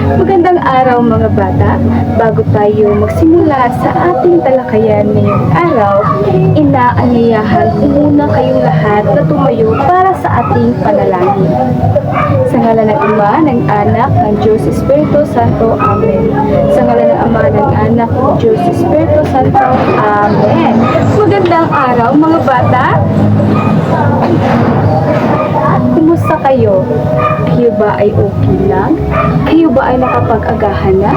Magandang araw mga bata. Bago tayo magsimula sa ating talakayan ngayong araw, inaanyayahan ko muna kayong lahat na tumayo para sa ating panalangin. Sa ngalan ng Ama, ng Anak, ng Diyos Espiritu Santo. Amen. Sa ngalan ng Ama, ng Anak, ng Diyos Espiritu Santo. Amen. Magandang araw mga bata. Kumusta kayo? Kayo ba ay okay lang? Kayo ba ay nakapag-agahan na?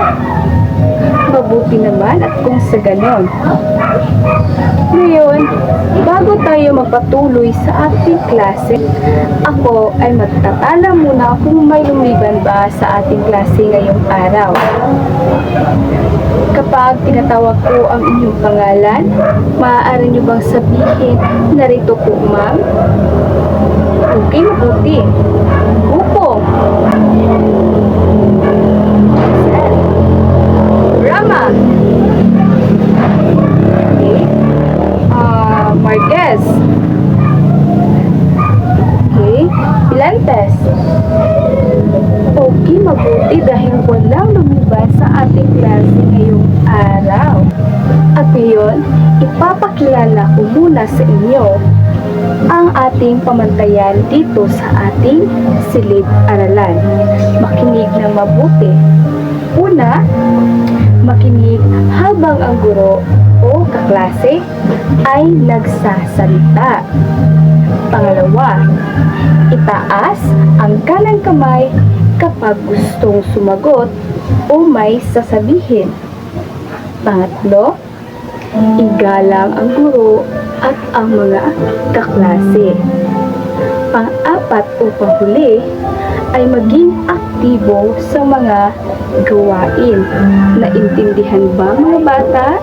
Mabuti naman at kung sa ganon. Ngayon, bago tayo magpatuloy sa ating klase, ako ay magtatala muna kung may lumiban ba sa ating klase ngayong araw. Kapag tinatawag ko ang inyong pangalan, maaari niyo bang sabihin, narito po ma'am? Okay, mabuti. Upo. Rama. Okay. Marquez. Okay. Pilantes. Okay, mabuti dahil walang lumiban sa ating klase ngayong araw. At ngayon, ipapakilala ko muna sa inyo ang ating pamantayan dito sa ating silid-aralan. Makinig ng mabuti. Una, makinig habang ang guro o kaklase ay nagsasalita. Pangalawa, itaas ang kanang kamay kapag gustong sumagot o may sasabihin. Pangatlo, igalang ang guro at ang mga kaklase. Pang-apat o panghuli ay maging aktibo sa mga gawain. Naintindihan ba mga bata?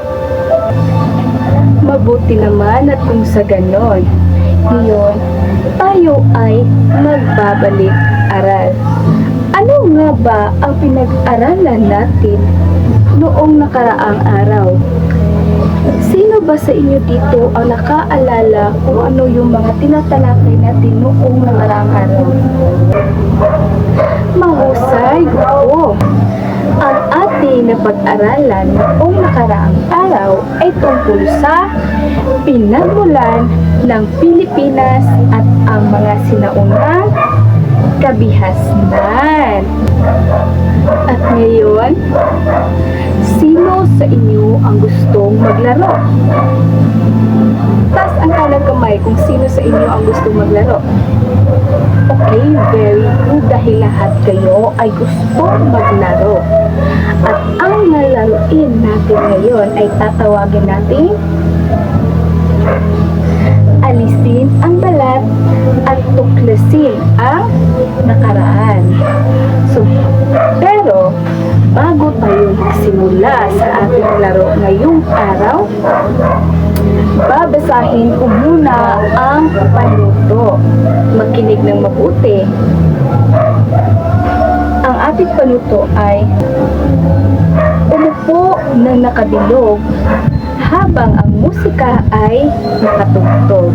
Mabuti naman at kung sa ganon. Ngayon, tayo ay magbabalik-aral. Ano nga ba ang pinag-aralan natin noong nakaraang araw? Sino ba sa inyo dito ang nakaalala kung ano yung mga tinatalakay natin noong nakaraang araw? Mahusay, oo. Ang ating napag-aralan noong nakaraang araw ay tungkol sa pinagmulan ng Pilipinas at ang mga sinaunang kabihasnan. At ngayon, sino sa inyo ang gustong maglaro? Taas ang kanang kamay kung sino sa inyo ang gustong maglaro. Okay, very good dahil lahat kayo ay gustong maglaro. At ang lalaruin natin ngayon ay tatawagin natin alisin ang balat at tuklasin ang nakaraan. Pero bago tayo magsimula sa ating laro ngayong araw, babasahin ko muna ang panuto. Makinig ng mabuti. Ang ating panuto ay umupo ng nakabilog habang ang musika ay nakatugtog.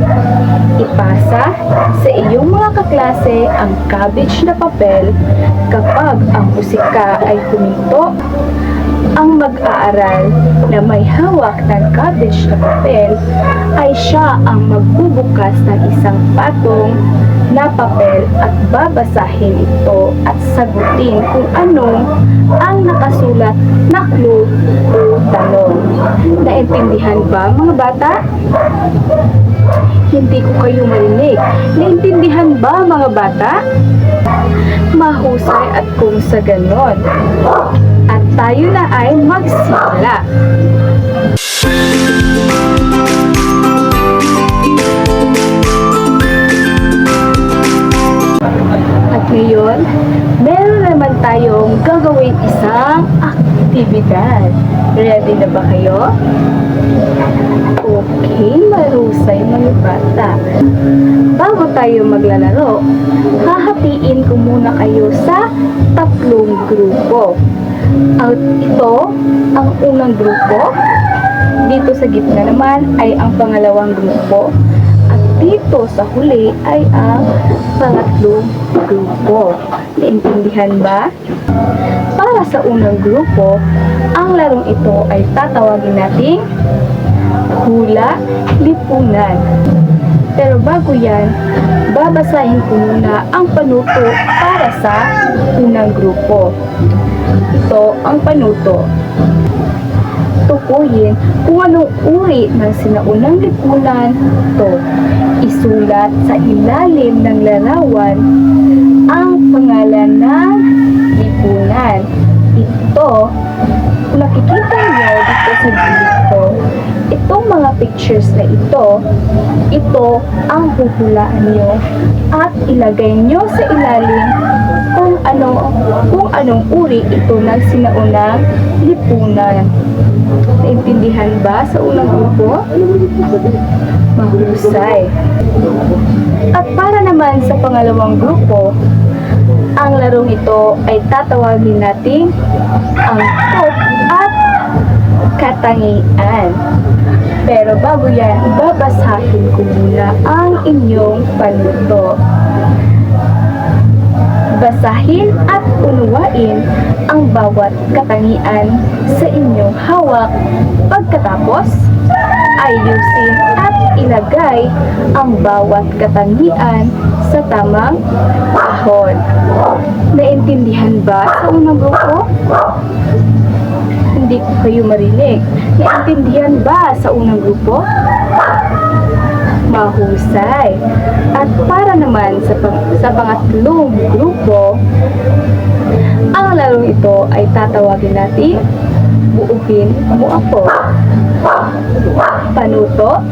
Ipasa sa iyong mga kaklase ang cabbage na papel kapag ang musika ay huminto. Ang mag-aaral na may hawak ng cabbage na papel ay siya ang magbubukas ng isang patong na papel at babasahin ito at sagutin kung anong ang nakasulat na clue o tanong. Naintindihan ba mga bata? Hindi ko kayo marinig. Naintindihan ba mga bata? Mahusay at kung sa ganon. At tayo na ay magsimula. At ngayon, meron naman tayong gagawin isang aktibidad. Ready na ba kayo? Okay, mahusay mga bata. Bago tayo maglalaro, hahatiin ko muna kayo sa 3 grupo. Ito ang unang grupo. Dito sa gitna naman ay ang pangalawang grupo. At dito sa huli ay ang pangatlong grupo. Naintindihan ba? Para sa unang grupo, ang larong ito ay tatawagin nating hula lipunan. Pero bago yan, babasahin ko muna ang panuto para sa unang grupo. Ito ang panuto. Tukuyin kung anong uri ng sinaunang lipunan to. Isulat sa ilalim ng larawan ang pangalan ng lipunan. Ito, kung nakikita nyo dito sa gilid ko, itong mga pictures na ito ang huhulaan nyo at ilagay nyo sa ilalim kung anong uri ito ng sinaunang lipunan. Naintindihan ba sa unang grupo? Mahusay. At para naman sa pangalawang grupo, ang larong ito ay tatawagin nating angkop at katangian. Pero bago yan, babasahin ko muna ang inyong panuto. Basahin at unawain ang bawat katangian sa inyong hawak. Pagkatapos, ayusin at ilagay ang bawat katangian sa tamang kahon. Naintindihan ba sa unang grupo? Hindi ko kayo marinig. Naintindihan ba sa unang grupo? Mahusay. At para naman sa pangatlong grupo, ang larong ito ay tatawagin natin buuhin mo ako. Panuto,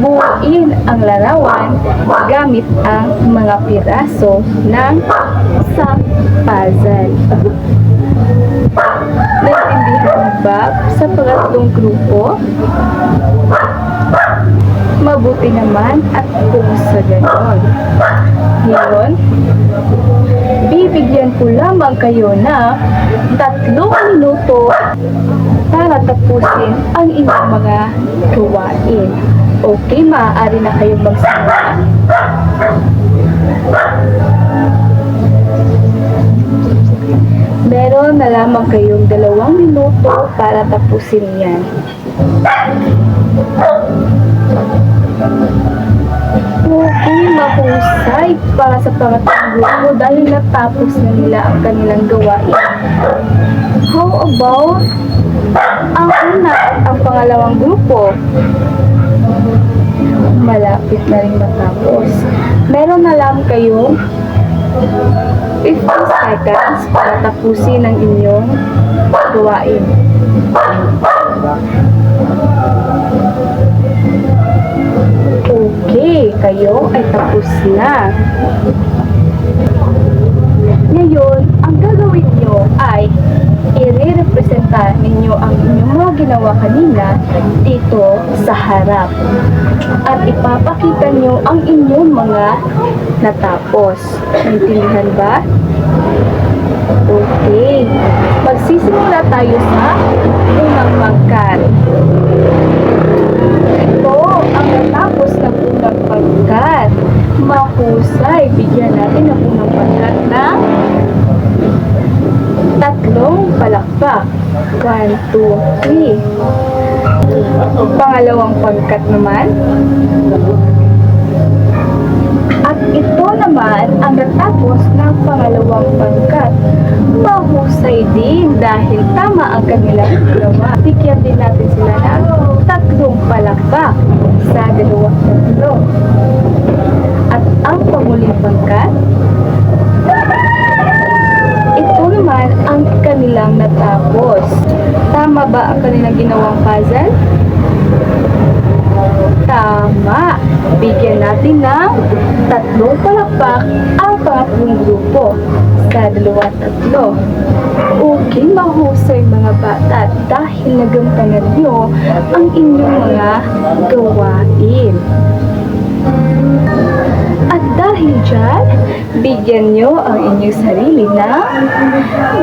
buuin ang larawan gamit ang mga piraso ng isang puzzle. Naintindihan ba sa pangatlong grupo? Mabuti naman at kung sa ganon. Ngayon, bibigyan ko lamang kayo na 3 minuto para tapusin ang inyong mga gawain. Okay, maaari na kayong magsimula. Meron na lamang kayong 2 minuto para tapusin yan. Okay, mahusay para sa pangatlong grupo dahil natapos na nila ang kanilang gawain. How about ang una at ang pangalawang grupo? Malapit na rin matapos. Meron na lang kayong 50 seconds para tapusin ang inyong gawain. Okay, kayo ay tapos na. Ngayon, ang gagawin nyo ay i-representa ninyo ang inyong mga ginawa kanina dito sa harap. At ipapakita nyo ang inyong mga natapos. Naintindihan ba? Okay. Magsisimula tayo sa unang pangkat. Ito ang natapos ng unang pangkat. Mahusay. Bigyan natin ang unang pangkat ng 3 palakpak. 1, 2, 3. Pangalawang pangkat naman. At ito naman ang natapos ng pangalawang pangkat. Mahusay din dahil tama ang kanilang ginawa. Bigyan din natin sila ng 3 palakpak sa 2 tatlo. At ang panguling pangkat, ito naman ang kanilang natapos. Tama ba ang kanilang ginawang puzzle? Tama. Bigyan natin ng 3 palakpak ang pangatlong grupo sa 2 tatlo. Okay, mahusay mga bata dahil nagampanan nyo ang inyong mga gawain. At dahil Dahil dyan, bigyan nyo ang inyong sarili na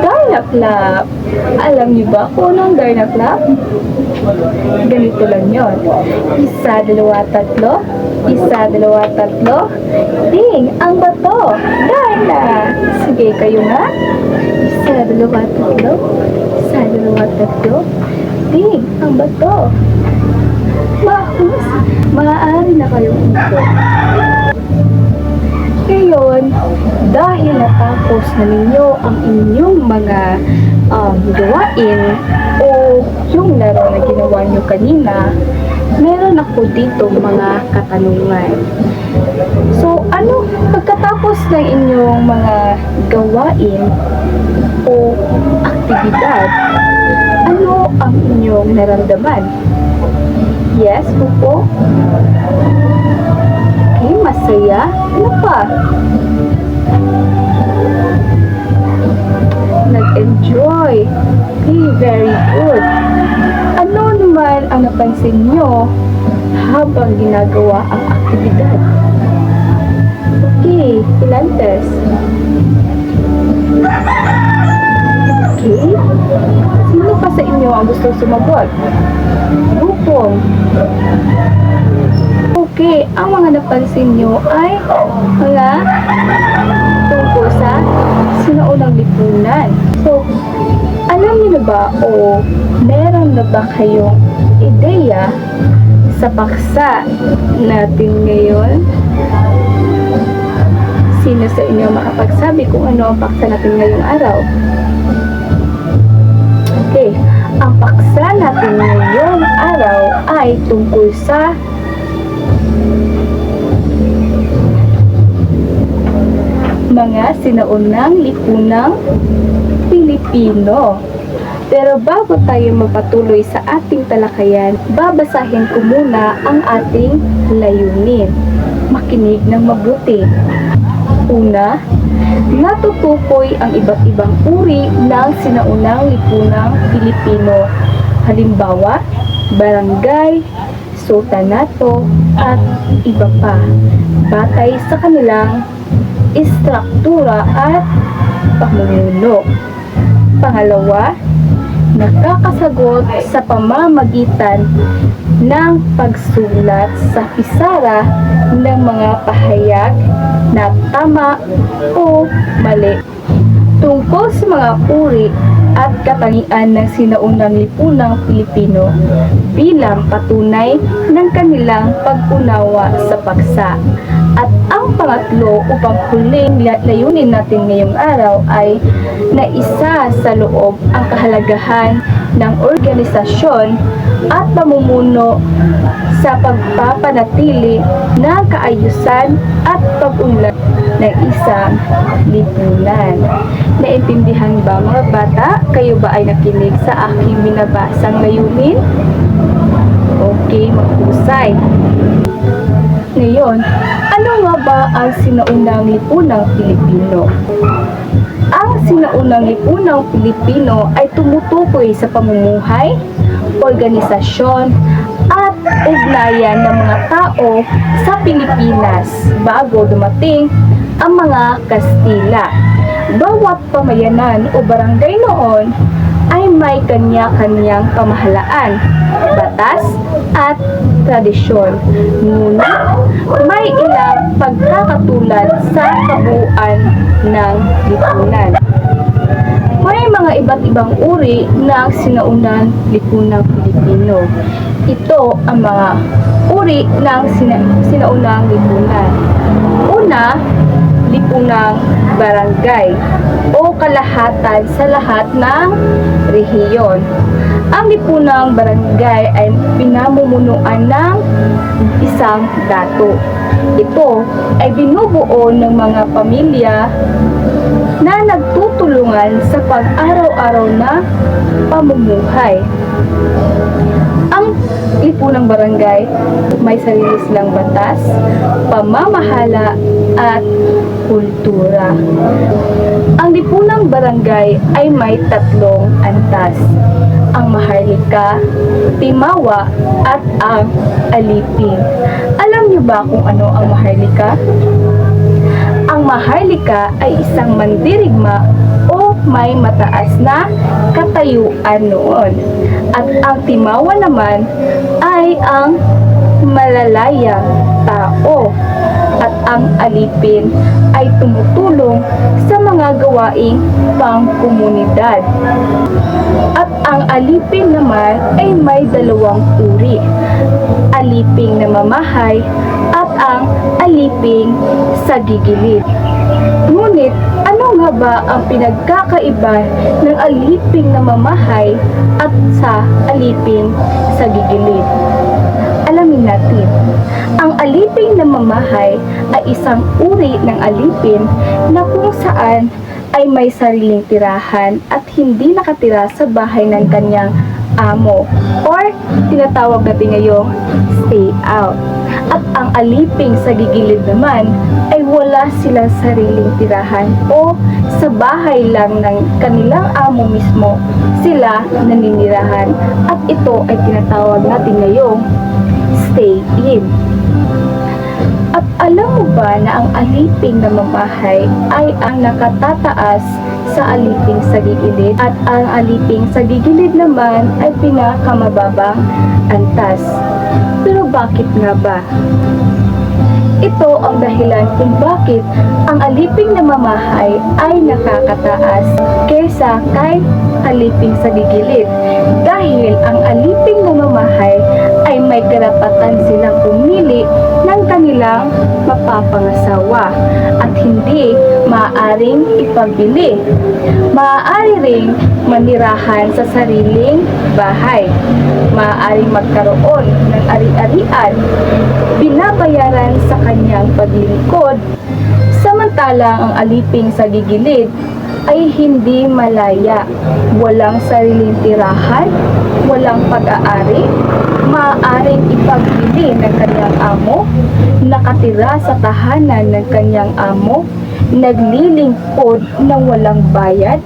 Darna Club. Alam niyo ba kung anong Darna Club? Ganito lang yon. Isa, dalawa, tatlo. Isa, dalawa, tatlo. Ding! Ang bato! Darna! Sige, kayo nga. Isa, dalawa, tatlo. Isa, dalawa, tatlo. Ding! Ang bato! Mahus! Maaari na kayong ikot. Ngayon, dahil natapos na ninyo ang inyong mga gawain o yung laro na ginawa nyo kanina, meron ako dito mga katanungan. So, pagkatapos ng inyong mga gawain o aktibidad, ano ang inyong naramdaman? Yes, po. Okay, masaya. Ano pa? Nag-enjoy. Okay, very good. Ano naman ang napansin nyo habang ginagawa ang aktibidad? Okay, Pilantes. Okay. Sino pa sa inyo ang gusto sumagot? Grupong. Okay, ang mga napansin nyo ay mga tungkol sa sinaunang lipunan. So, alam niyo na ba o meron na ba kayong ideya sa paksa natin ngayon? Sino sa inyo makapagsabi kung ano ang paksa natin ngayong araw? Okay, ang paksa natin ngayong araw ay tungkol sa mga sinaunang lipunang Pilipino. Pero bago tayo magpatuloy sa ating talakayan, babasahin ko muna ang ating layunin. Makinig ng mabuti. Una, natutukoy ang iba't ibang uri ng sinaunang lipunang Pilipino. Halimbawa, barangay, sultanato, at iba pa, batay sa kanilang istruktura at pamumuno. Pangalawa, nakakasagot sa pamamagitan ng pagsulat sa pisara ng mga pahayag na tama o mali tungkol sa mga uri at katangian ng sinaunang lipunang Pilipino bilang patunay ng kanilang pag-unawa sa paksa. At ang pangatlo upang huling layunin natin ngayong araw ay naisa sa loob ang kahalagahan ng organisasyon at pamumuno sa pagpapanatili ng kaayusan at pag-unlad ng isang lipunan. Naintindihan ba mga bata? Kayo ba ay nakinig sa aking binabasang layunin? Okay, mahusay. Ngayon, ano nga ba ang sinaunang lipunang Pilipino? Ang sinaunang lipunang Pilipino ay tumutukoy sa pamumuhay, organisasyon, at ugnayan ng mga tao sa Pilipinas bago dumating ang mga Kastila. Bawat pamayanan o barangay noon ay may kanya-kanyang pamahalaan, batas, at tradisyon. Ngunit may ilang pagkakatulad sa kabuuan ng lipunan. May mga iba't ibang uri ng sinaunang lipunang Pilipino. Ito ang mga uri ng sinaunang lipunan. Una, lipunang barangay o kalahatan sa lahat ng rehiyon. Ang lipunang barangay ay pinamumunuan ng isang dato. Ito ay binubuo ng mga pamilya na nagtutulungan sa pang-araw-araw na pamumuhay. Ang lipunang barangay may sarili silang batas, pamamahala, at kultura. Ang lipunang barangay ay may 3 antas: ang Maharlika, Timawa, at ang Alipin. Alam niyo ba kung ano ang Maharlika? Ang maharlika ay isang mandirigma o may mataas na katayuan noon. At ang timawa naman ay ang malalayang tao. At ang alipin ay tumutulong sa mga gawaing pangkomunidad. At ang alipin naman ay may dalawang uri. Aliping namamahay at ang aliping sa gigilid. Ngunit ano nga ba ang pinagkakaiba ng aliping namamahay at sa aliping sa gigilid? Alamin natin. Ang aliping namamahay ay isang uri ng alipin na kung saan ay may sariling tirahan at hindi nakatira sa bahay ng kanyang amo or tinatawag natin ngayong stay out. At ang aliping sa gigilid naman ay wala silang sariling tirahan o sa bahay lang ng kanilang amo mismo sila naninirahan at ito ay tinatawag natin ngayong stay in. At alam mo ba na ang aliping na mamahay ay ang nakatataas sa aliping sa gigilid at ang aliping sa gigilid naman ay pinakamababang antas? Pero bakit nga ba? Ito ang dahilan kung bakit ang aliping na mamahay ay nakakataas kaysa kay aliping sa gigilid. Dahil ang aliping na mamahay ay may karapatan silang pumili ng kanilang mapapangasawa at hindi maaaring ipagbili. Maaari ring manirahan sa sariling bahay. Maaaring magkaroon ng ari-arian. Binabayaran sa kanyang paglilingkod. Samantalang ang aliping sa gigilid ay hindi malaya, walang sariling tirahan, walang pag-aari, maaaring ipagbili ng kanyang amo, nakatira sa tahanan ng kanyang amo, naglilingkod ng walang bayad,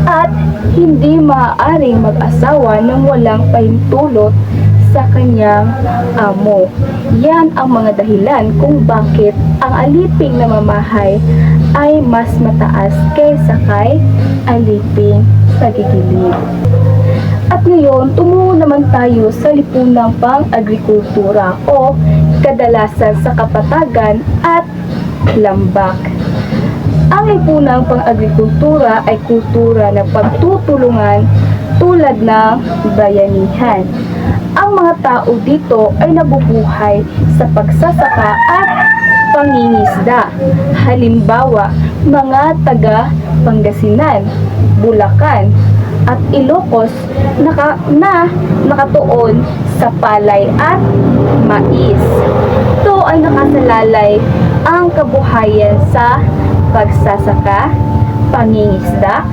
at hindi maaaring mag-asawa ng walang pahintulot sa kanyang amo. Yan ang mga dahilan kung bakit ang aliping na mamahay ay mas mataas kaysa kay aliping sa gigilid. At ngayon, tumungo naman tayo sa lipunang pang-agrikultura o kadalasan sa kapatagan at lambak. Ang lipunang pang-agrikultura ay kultura ng pagtutulungan tulad ng bayanihan. Ang mga tao dito ay nabubuhay sa pagsasaka at pangingisda. Halimbawa, mga taga Pangasinan, Bulacan, at Ilocos na nakatuon sa palay at mais. Ito ay nakasalalay ang kabuhayan sa pagsasaka, pangingisda,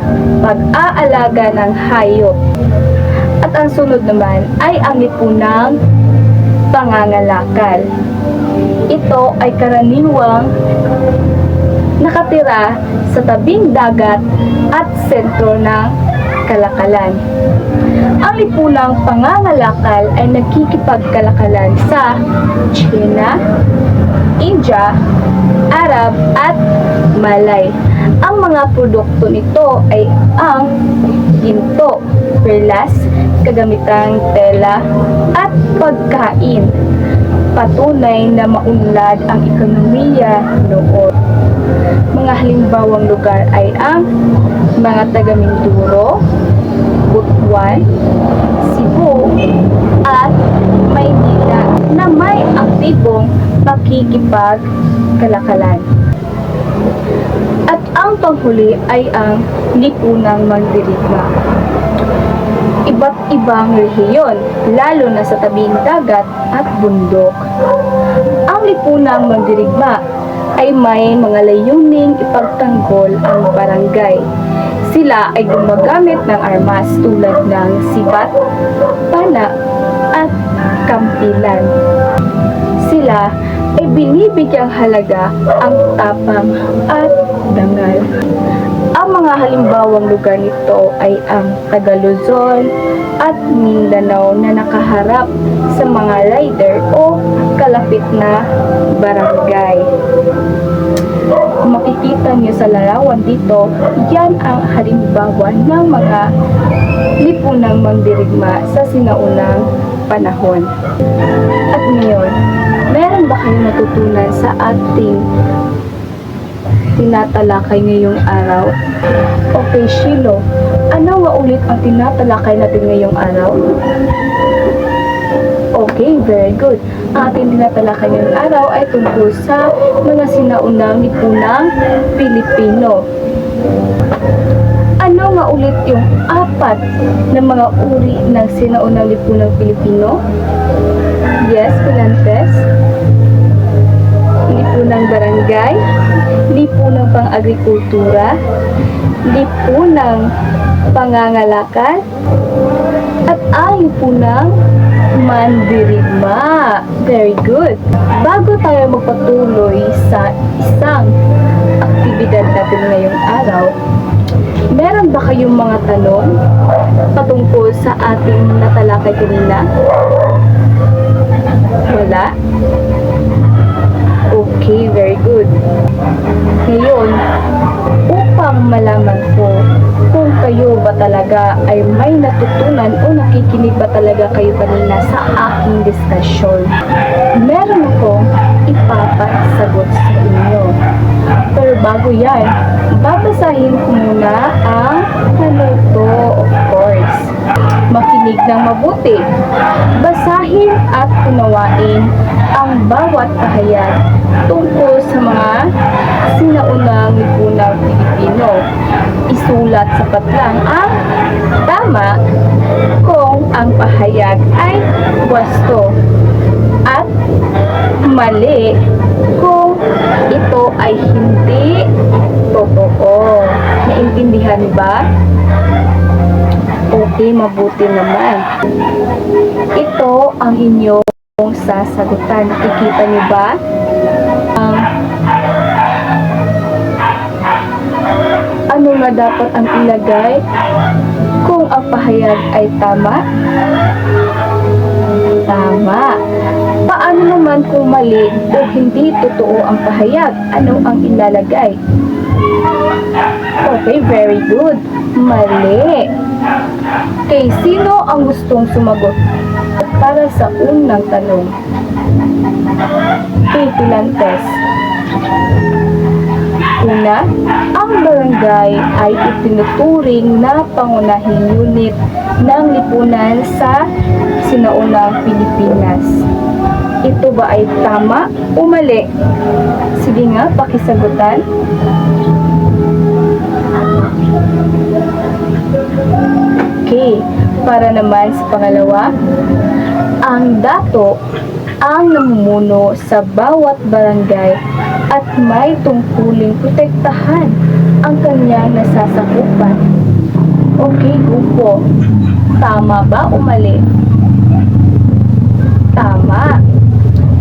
pag-aalaga ng hayop. At ang sunod naman ay ang lipunang pangangalakal. Ito ay karaniwang nakatira sa tabing dagat at sentro ng kalakalan. Ang lipunang pangangalakal ay nakikipagkalakalan sa China, India, Arab at Malay. Ang mga produkto nito ay ang ginto, perlas, kagamitang tela at pagkain. Patunay na maunlad ang ekonomiya noon. Mga halimbawang lugar ay ang mga taga Mindoro, Butuan, Cebu, at Maynila na may aktibong pakikipagkalakalan. At ang panghuli ay ang lipunang magdirigma. Iba't ibang rehiyon, lalo na sa tabing dagat at bundok. Ang lipunang magdirigma ay may mga layuning ipagtanggol ang barangay. Sila ay gumagamit ng armas tulad ng sibat, pana, at kampilan. Sila ay binibigyang halaga ang tapang at dangal. Ang mga halimbawang lugar nito ay ang Tagaluzon at Mindanao na nakaharap sa mga rider o kalapit na barangay. Kung makikita niyo sa larawan dito, yan ang halimbawa ng mga lipunang mandirigma sa sinaunang panahon. At ngayon, meron ba kayong natutunan sa ating tinatalakay ngayong araw? Okay, Shilo, ano nga ulit ang tinatalakay natin ngayong araw? Okay, very good. Ang ating tinatalakay ngayong araw ay tungkol sa mga sinaunang lipunang Pilipino. Ano nga ulit yung apat na mga uri ng sinaunang lipunang Pilipino? Yes, Pilantes. Lipunang barangay, lipunang pang-agrikultura, lipunang pangangalakan, at ang lipunang mandirigma. Very good. Bago tayo magpatuloy sa isang aktibidad natin ngayong araw, meron ba kayong mga tanong patungkol sa ating natalakay kanina? Wala? Okay, very good. Ngayon, upang malaman ko kung kayo ba talaga ay may natutunan o nakikinig ba talaga kayo kanina sa aking diskusyon, meron akong ipapasagot sa inyo. Pero bago yan, babasahin ko muna ang haluto, of course. Makinig ng mabuti. Basahin at unawain ang bawat pahayag tungkol sa mga sinaunang lipunang Pilipino. Isulat sapat lang ang tama kung ang pahayag ay wasto at mali kung ito ay hindi totoo. Naintindihan ba? Okay, mabuti naman. Ito ang inyong sasagutan. Ikita niyo ba? Ano nga dapat ang ilagay kung ang pahayag ay tama? Tama. Paano naman kung mali o hindi totoo ang pahayag? Ano ang ilalagay? Okay, very good. Mali. Kay sino ang gustong sumagot para sa unang tanong? Kay Pilantes. Una, ang barangay ay itinuturing na pangunahing unit ng lipunan sa sinaunang Pilipinas. Ito ba ay tama o mali? Sige nga, pakisagutan. Okay, para naman sa pangalawa, ang dato ang namumuno sa bawat barangay at may tungkuling protektahan ang kanyang nasasakupan. Okay, grupo. Tama ba o mali? Tama.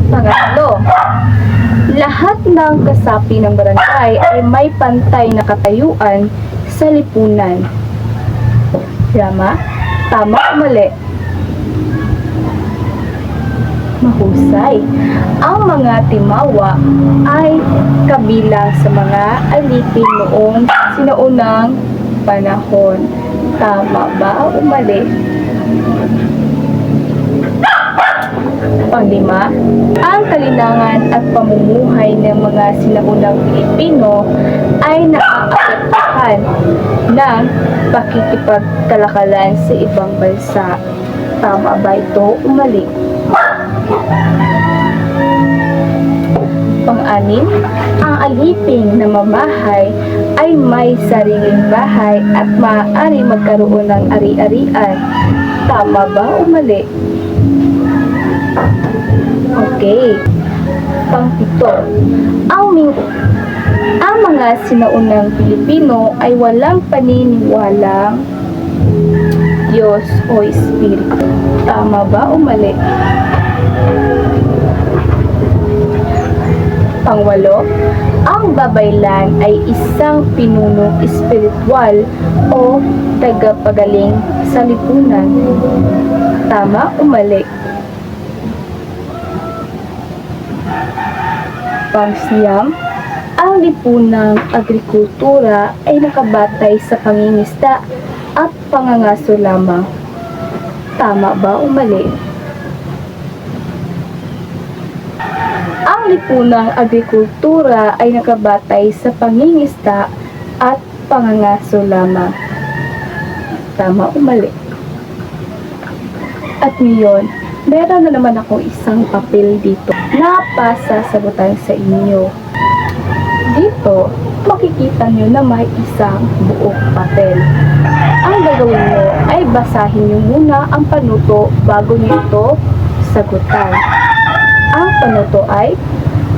Pangatlo, lahat ng kasapi ng barangay ay may pantay na katayuan sa lipunan. Tama? Tama o mali? Mahusay. Ang mga timawa ay kabilang sa mga alipin noong sinaunang panahon. Tama ba o mali? Panglima, ang kalinangan at pamumuhay ng mga sinaunang Pilipino ay naaapektuhan ng pakikipagkalakalan sa ibang bansa. Tama ba ito o mali? Pang-anim, ang aliping na mamahay ay may sariling bahay at maaari magkaroon ng ari-arian. Tama ba o mali? Okay. Pang-pito, ang mga sinaunang Pilipino ay walang paniniwalang Diyos o Espiritu. Tama ba o mali? Pangwalo, ang babaylan ay isang pinunong espiritual o tagapagaling sa lipunan. Tama o mali? Pangsiyam, Ang lipunang agrikultura ay nakabatay sa pangingisda at pangangaso lamang. Tama ba o mali? Ang lipunang agrikultura ay nakabatay sa pangingisda at pangangaso lamang. Tama o mali? At ngayon, meron na naman akong isang papel dito na pasasagutan sa inyo. Dito, makikita nyo na may isang buong papel. Ang gagawin nyo ay basahin nyo muna ang panuto bago nyo ito sagutan. Ang panuto ay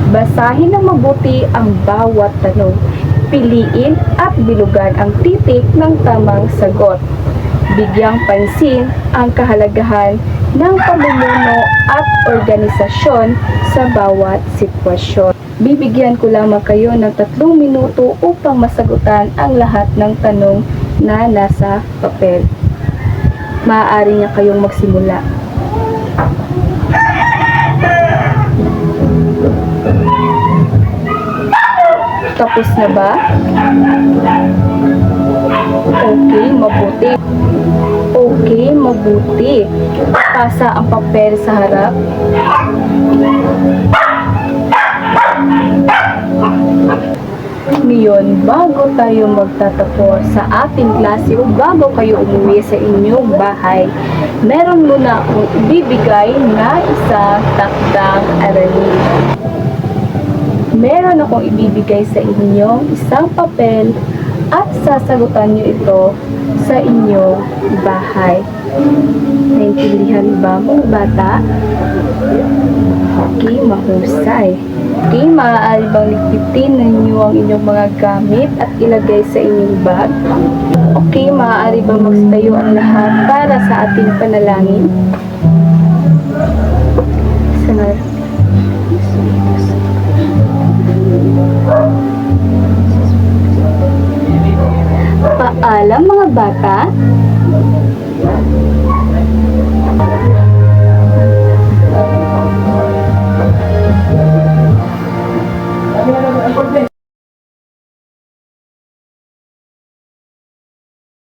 basahin ng mabuti ang bawat tanong. Piliin at bilugan ang titik ng tamang sagot. Bigyang pansin ang kahalagahan ng pamumuno at organisasyon sa bawat sitwasyon. Bibigyan ko lamang kayo ng 3 minuto upang masagutan ang lahat ng tanong na nasa papel. Maaari niya kayong magsimula. Tapos na ba? Okay, mabuti. Okay, mabuti. Pasa ang papel sa harap. Ngayon, bago tayo magtatapos sa ating klase o bago kayo umuwi sa inyong bahay, meron muna akong ibibigay na isang takdang aralin. Meron akong ibibigay sa inyong isang papel at sasagutan nyo ito sa inyong bahay. Naintindihan ba mga bata? Okay, mahusay. Okay, maaari bang ligpitin ninyo ang inyong mga gamit at ilagay sa inyong bag? Okay, maaari bang magtayo ang lahat para sa ating panalangin? Paalam mga bata.